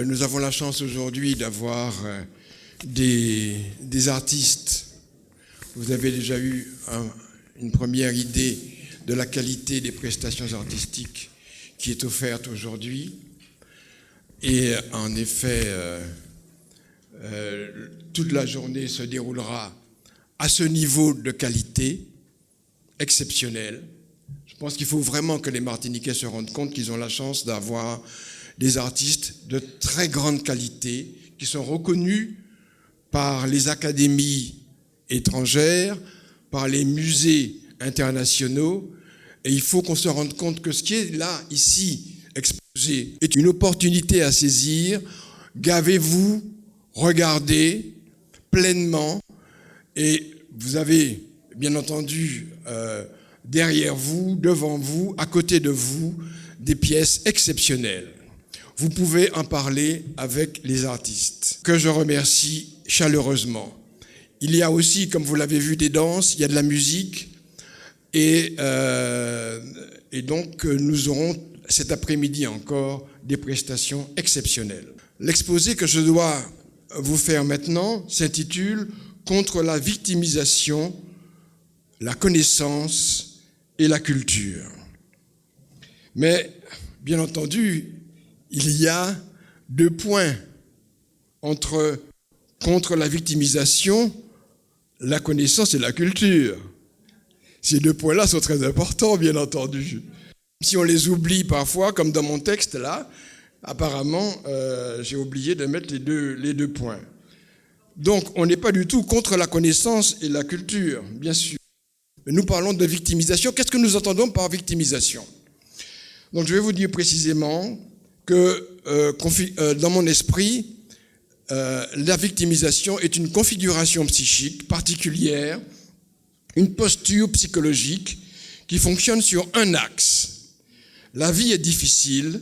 Nous avons la chance aujourd'hui d'avoir des artistes. Vous avez déjà eu une première idée de la qualité des prestations artistiques qui est offerte aujourd'hui. Et en effet, toute la journée se déroulera à ce niveau de qualité exceptionnel. Je pense qu'il faut vraiment que les Martiniquais se rendent compte qu'ils ont la chance d'avoir des artistes de très grande qualité qui sont reconnus par les académies étrangères, par les musées internationaux. Et il faut qu'on se rende compte que ce qui est là, ici, exposé, est une opportunité à saisir. Gavez-vous, regardez pleinement. Et vous avez, bien entendu, derrière vous, devant vous, à côté de vous, des pièces exceptionnelles. Vous pouvez en parler avec les artistes, que je remercie chaleureusement. Il y a aussi, comme vous l'avez vu, des danses, il y a de la musique, et donc nous aurons cet après-midi encore des prestations exceptionnelles. L'exposé que je dois vous faire maintenant s'intitule « Contre la victimisation, la connaissance et la culture ». Mais, bien entendu, il y a 2 points contre la victimisation, la connaissance et la culture. Ces 2 points-là sont très importants, bien entendu. Si on les oublie parfois, comme dans mon texte là, apparemment, j'ai oublié de mettre les deux points. Donc, on n'est pas du tout contre la connaissance et la culture, bien sûr. Mais nous parlons de victimisation. Qu'est-ce que nous entendons par victimisation ? Donc, je vais vous dire précisément que dans mon esprit, la victimisation est une configuration psychique particulière, une posture psychologique qui fonctionne sur un axe. La vie est difficile,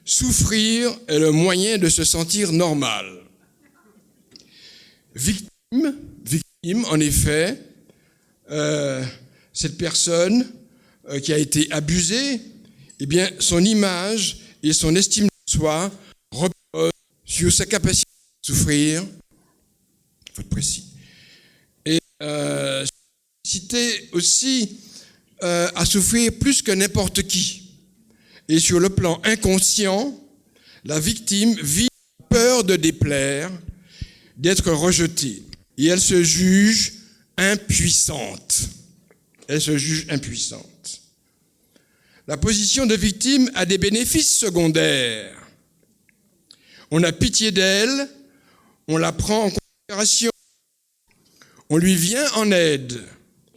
souffrir est le moyen de se sentir normal. Victime, en effet, cette personne qui a été abusée, eh bien, son image et son estime de soi reposent sur sa capacité à souffrir, il faut être précis, et capacité aussi à souffrir plus que n'importe qui. Et sur le plan inconscient, la victime vit peur de déplaire, d'être rejetée. Et elle se juge impuissante. Elle se juge impuissante. La position de victime a des bénéfices secondaires. On a pitié d'elle, on la prend en considération, on lui vient en aide.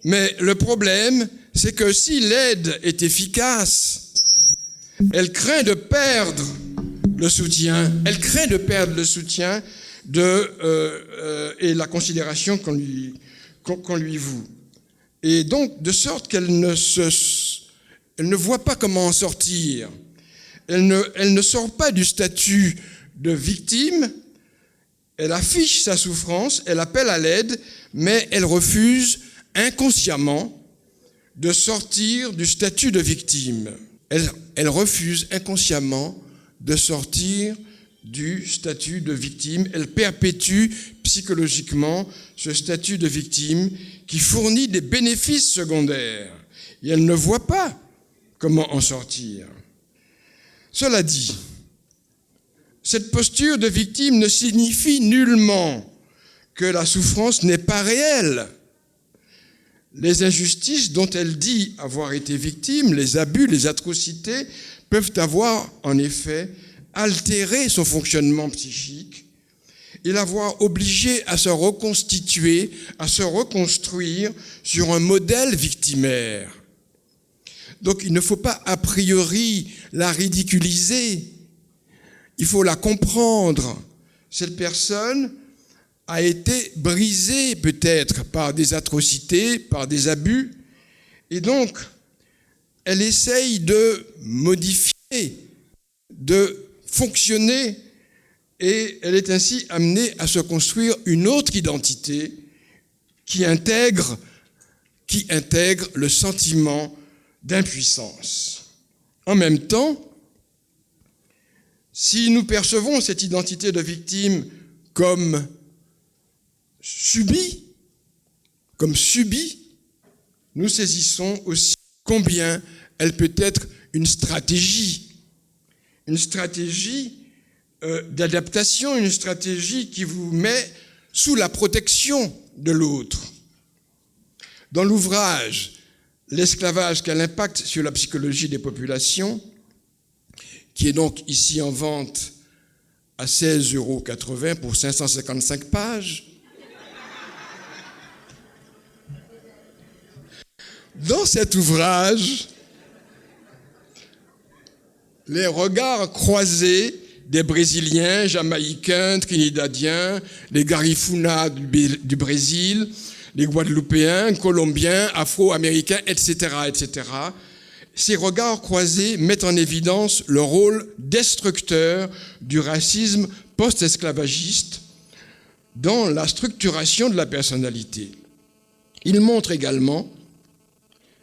Mais le problème, c'est que si l'aide est efficace, elle craint de perdre le soutien, et la considération qu'on lui voue. Et donc, de sorte qu'elle ne voit pas comment en sortir. Elle ne sort pas du statut de victime, elle affiche sa souffrance, elle appelle à l'aide, mais elle refuse inconsciemment de sortir du statut de victime. Elle refuse inconsciemment de sortir du statut de victime. Elle perpétue psychologiquement ce statut de victime qui fournit des bénéfices secondaires. Et elle ne voit pas comment en sortir. Cela dit, cette posture de victime ne signifie nullement que la souffrance n'est pas réelle. Les injustices dont elle dit avoir été victime, les abus, les atrocités, peuvent avoir en effet altéré son fonctionnement psychique et l'avoir obligé à se reconstituer, à se reconstruire sur un modèle victimaire. Donc il ne faut pas a priori la ridiculiser, il faut la comprendre. Cette personne a été brisée peut-être par des atrocités, par des abus, et donc elle essaye de modifier, de fonctionner, et elle est ainsi amenée à se construire une autre identité qui intègre le sentiment d'impuissance. En même temps, Si nous percevons cette identité de victime comme subie, nous saisissons aussi combien elle peut être une stratégie d'adaptation, une stratégie qui vous met sous la protection de l'autre. Dans l'ouvrage « L'esclavage, quel impact sur la psychologie des populations », qui est donc ici en vente à 16,80 € pour 555 pages, dans cet ouvrage, les regards croisés des Brésiliens, Jamaïcains, Trinidadiens, les Garifuna du Brésil, les Guadeloupéens, Colombiens, Afro-Américains, etc., etc. Ces regards croisés mettent en évidence le rôle destructeur du racisme post-esclavagiste dans la structuration de la personnalité.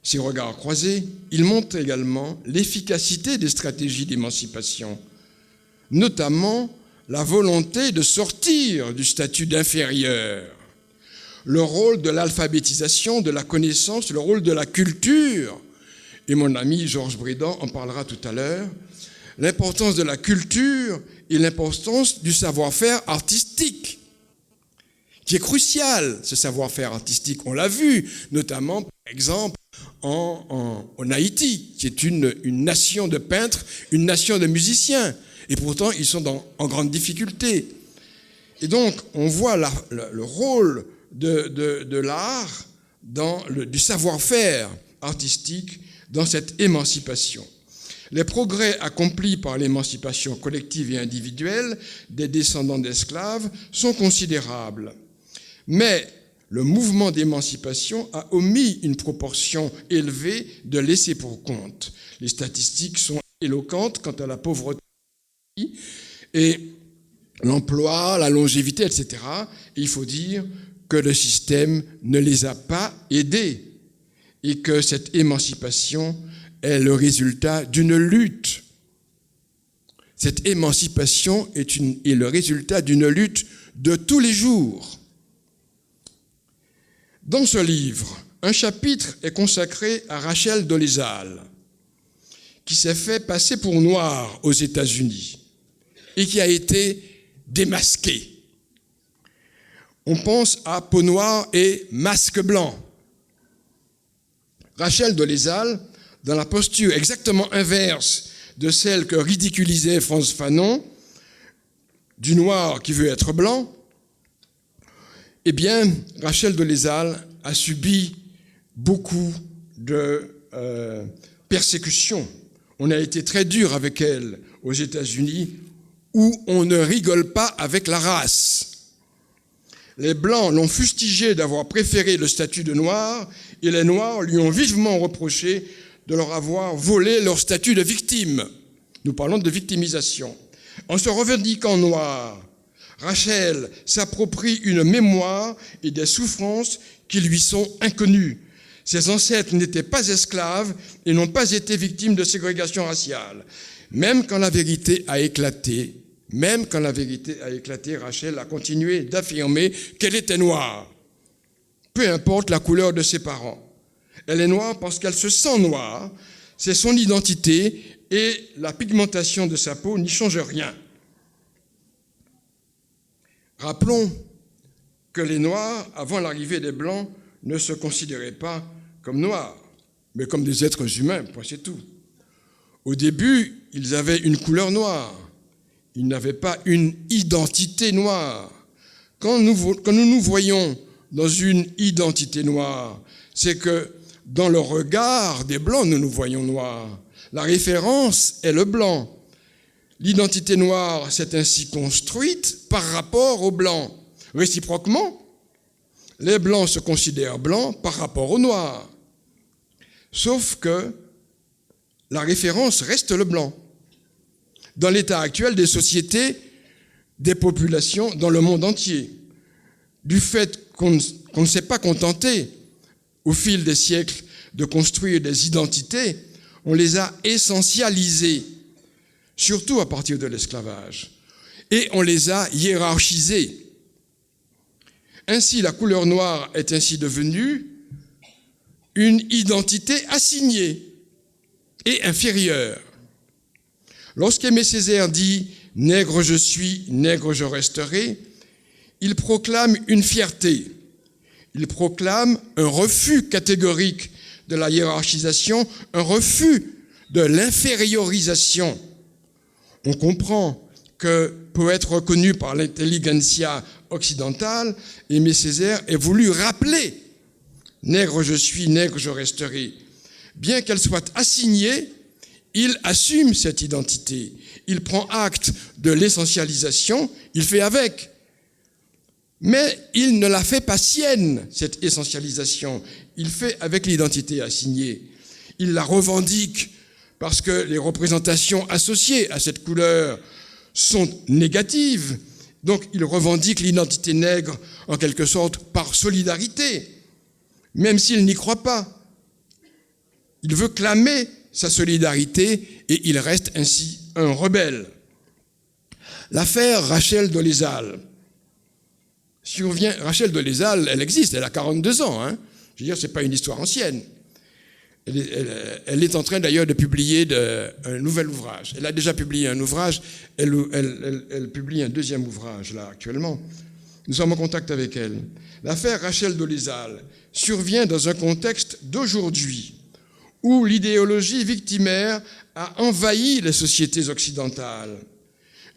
Ces regards croisés, ils montrent également l'efficacité des stratégies d'émancipation, notamment la volonté de sortir du statut d'inférieur, le rôle de l'alphabétisation, de la connaissance, le rôle de la culture, et mon ami Georges Brédan en parlera tout à l'heure, l'importance de la culture et l'importance du savoir-faire artistique, qui est crucial, ce savoir-faire artistique. On l'a vu, notamment, par exemple, en Haïti, qui est une nation de peintres, une nation de musiciens, et pourtant ils sont en grande difficulté. Et donc, on voit le rôle de l'art, du savoir-faire artistique dans cette émancipation. Les progrès accomplis par l'émancipation collective et individuelle des descendants d'esclaves sont considérables. Mais le mouvement d'émancipation a omis une proportion élevée de laissés pour compte. Les statistiques sont éloquentes quant à la pauvreté et l'emploi, la longévité, etc. Et il faut dire que le système ne les a pas aidés et que cette émancipation est le résultat d'une lutte. Cette émancipation est le résultat d'une lutte de tous les jours. Dans ce livre, un chapitre est consacré à Rachel Dolezal, qui s'est fait passer pour noire aux États-Unis et qui a été démasquée. On pense à peau noire et masque blanc. Rachel Dolezal, dans la posture exactement inverse de celle que ridiculisait Frantz Fanon, du noir qui veut être blanc, eh bien, Rachel Dolezal a subi beaucoup de persécutions. On a été très dur avec elle aux États-Unis, où on ne rigole pas avec la race. Les Blancs l'ont fustigé d'avoir préféré le statut de noir, et les Noirs lui ont vivement reproché de leur avoir volé leur statut de victime. Nous parlons de victimisation. En se revendiquant noir, Rachel s'approprie une mémoire et des souffrances qui lui sont inconnues. Ses ancêtres n'étaient pas esclaves et n'ont pas été victimes de ségrégation raciale. Même quand la vérité a éclaté, Rachel a continué d'affirmer qu'elle était noire. Peu importe la couleur de ses parents. Elle est noire parce qu'elle se sent noire. C'est son identité et la pigmentation de sa peau n'y change rien. Rappelons que les Noirs, avant l'arrivée des Blancs, ne se considéraient pas comme noirs, mais comme des êtres humains, point c'est tout. Au début, ils avaient une couleur noire. Ils n'avaient pas une identité noire. Quand nous nous voyons dans une identité noire, c'est que dans le regard des Blancs, nous nous voyons noirs. La référence est le blanc. L'identité noire s'est ainsi construite par rapport aux Blancs. Réciproquement, les Blancs se considèrent blancs par rapport aux Noirs. Sauf que la référence reste le blanc. Dans l'état actuel des sociétés, des populations dans le monde entier, du fait qu'on ne s'est pas contenté au fil des siècles de construire des identités, on les a essentialisées. surtout à partir de l'esclavage, et on les a hiérarchisés. Ainsi, la couleur noire est ainsi devenue une identité assignée et inférieure. Lorsqu'Aimé Césaire dit « Nègre je suis, nègre je resterai », il proclame une fierté. Il proclame un refus catégorique de la hiérarchisation, un refus de l'infériorisation. On comprend que pour être reconnu par l'intelligentsia occidentale, Aimé Césaire ait voulu rappeler « Nègre je suis, nègre je resterai ». Bien qu'elle soit assignée, il assume cette identité. Il prend acte de l'essentialisation, il fait avec. Mais il ne la fait pas sienne, cette essentialisation. Il fait avec l'identité assignée. Il la revendique parce que les représentations associées à cette couleur sont négatives. Donc il revendique l'identité nègre en quelque sorte par solidarité, même s'il n'y croit pas. Il veut clamer sa solidarité et il reste ainsi un rebelle. L'affaire Rachel Dolezal survient. Rachel Dolezal, elle existe, elle a 42 ans. Je veux dire, ce n'est pas une histoire ancienne. Elle est en train d'ailleurs de publier un nouvel ouvrage. Elle a déjà publié un ouvrage, elle publie un deuxième ouvrage là actuellement. Nous sommes en contact avec elle. L'affaire Rachel Dolezal survient dans un contexte d'aujourd'hui où l'idéologie victimaire a envahi les sociétés occidentales.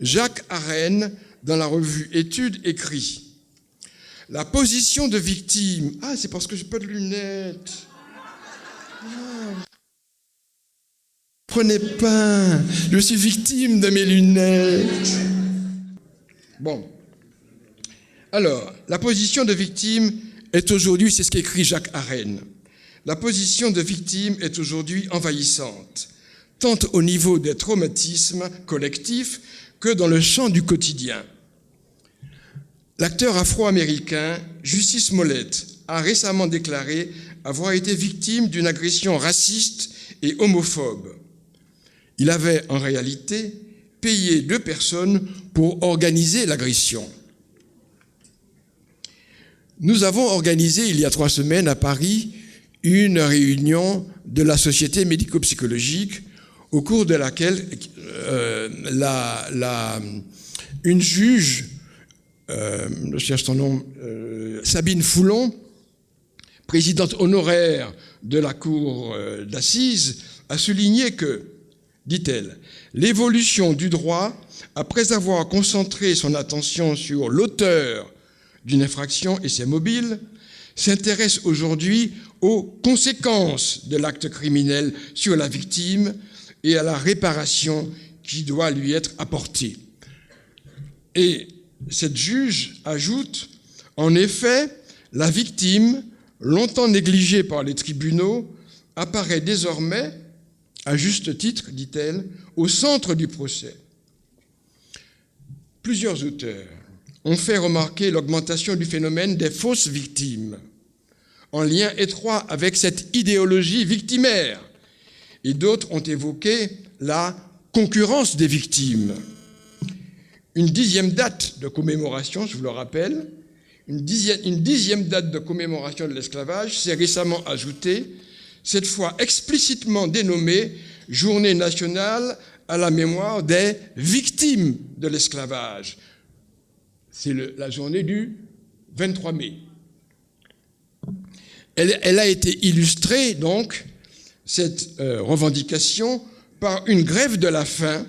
Jacques Arène, dans la revue Études, écrit « La position de victime... » Ah, c'est parce que je n'ai pas de lunettes. Prenez pas, je suis victime de mes lunettes. Bon. Alors, la position de victime est aujourd'hui, c'est ce qu'écrit Jacques Arène, la position de victime est aujourd'hui envahissante, tant au niveau des traumatismes collectifs que dans le champ du quotidien. L'acteur afro-américain Jussie Smollett a récemment déclaré avoir été victime d'une agression raciste et homophobe. Il avait en réalité payé 2 personnes pour organiser l'agression. Nous avons organisé il y a 3 semaines à Paris une réunion de la Société médico-psychologique au cours de laquelle une juge, je cherche son nom, Sabine Foulon, présidente honoraire de la cour d'assises, a souligné que, dit-elle, l'évolution du droit, après avoir concentré son attention sur l'auteur d'une infraction et ses mobiles, s'intéresse aujourd'hui aux conséquences de l'acte criminel sur la victime et à la réparation qui doit lui être apportée. Et cette juge ajoute, en effet, la victime, longtemps négligée par les tribunaux, apparaît désormais, à juste titre, dit-elle, au centre du procès. Plusieurs auteurs ont fait remarquer l'augmentation du phénomène des fausses victimes, en lien étroit avec cette idéologie victimaire. Et d'autres ont évoqué la concurrence des victimes. Une 10e date de commémoration, je vous le rappelle, une 10e date de commémoration de l'esclavage s'est récemment ajoutée, cette fois explicitement dénommée Journée nationale à la mémoire des victimes de l'esclavage. C'est la journée du 23 mai. Elle a été illustrée, donc, cette revendication, par une grève de la faim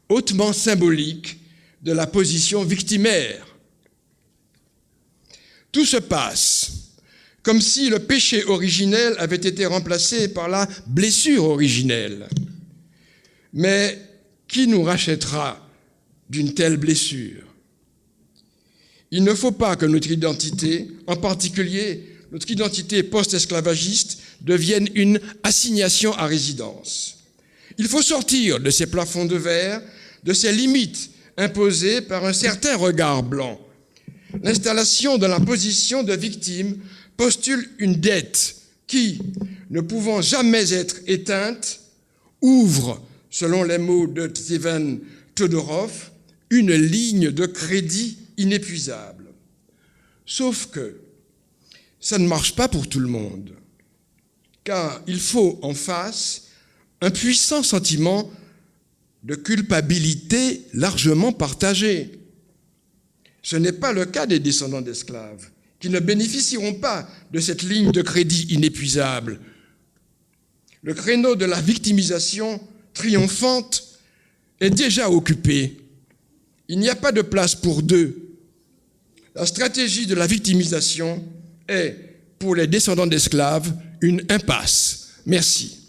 hautement symbolique de la position victimaire. Tout se passe comme si le péché originel avait été remplacé par la blessure originelle. Mais qui nous rachètera d'une telle blessure? Il ne faut pas que notre identité, en particulier notre identité post-esclavagiste, devienne une assignation à résidence. Il faut sortir de ces plafonds de verre, de ces limites imposées par un certain regard blanc. L'installation de la position de victime postule une dette qui, ne pouvant jamais être éteinte, ouvre selon les mots de Steven Todorov, une ligne de crédit inépuisable. Sauf que ça ne marche pas pour tout le monde, car il faut en face un puissant sentiment de culpabilité largement partagé. Ce n'est pas le cas des descendants d'esclaves, qui ne bénéficieront pas de cette ligne de crédit inépuisable. Le créneau de la victimisation triomphante est déjà occupé. Il n'y a pas de place pour deux. La stratégie de la victimisation est, pour les descendants d'esclaves, une impasse. Merci.